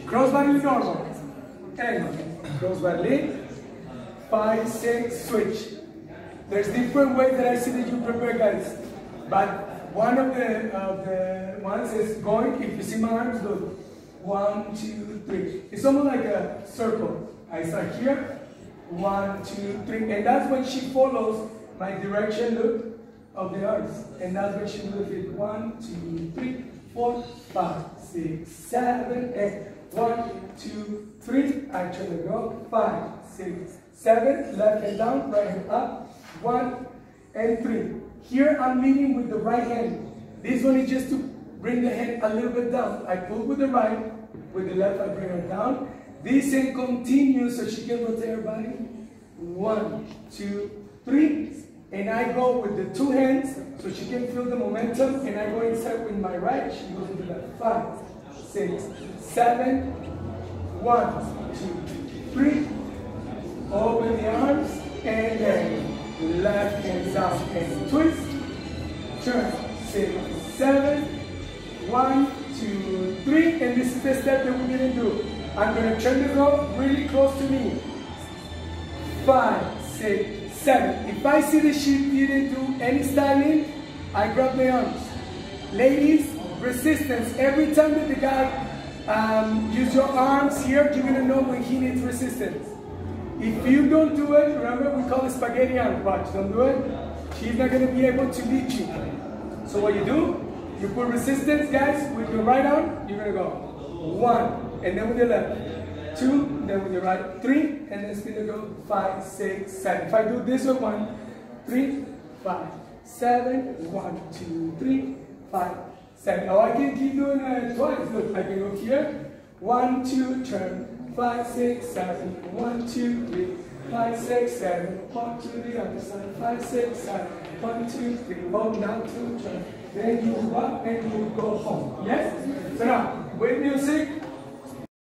Cross body normal. And cross body. 5, 6, switch. There's different ways that I see that you prepare, guys. But one of the ones is going, if you see my arms, look. 1, 2, 3. It's almost like a circle. I start here. 1, 2, 3. And that's when she follows my direction, look, of the arms. And that's when she do the feet. 1, 2, 3, 4, 5, 6, 7, 8. 1, 2, 3. I turn the go. 5, 6, 7. Left hand down, right hand up. 1 and 3. Here I'm leading with the right hand. This one is just to bring the hand a little bit down. I pull with the right, with the left I bring her down. This hand continues so she can rotate her body. 1, 2, 3. And I go with the two hands so she can feel the momentum. And I go inside with my right. She goes with the left. 5, 6, 7. 1, 2, 3. Open the arms. And then left hand down and twist. Turn. 6, 7. 1, 2, 3. And this is the step that we didn't do. I'm going to turn the rope really close to me. 5, 6, 7. If I see that she didn't do any styling, I grab my arms. Ladies, resistance. Every time that the guy use your arms here, you're going to know when he needs resistance. If you don't do it, remember we call it spaghetti arm. Watch, don't do it. She's not going to be able to lead you. So what you do, you put resistance, guys, with your right arm, you're going to go 1, and then with your left, 2, then with your right, 3, and then it's going to go 5, 6, 7. If I do this one, 1, 3, 5, 7, 1, 2, 3, 5, 7. Oh, I can keep doing it twice. Look, I can go here, 1, 2, turn, 5, 6, 7, 1, 2, 3, 5, 6, 7, 1, 2, the other side, 5, 6, 7, 1, 2, 3, hold down, 2, turn. Then you walk and you go home. Yes? So now, with music,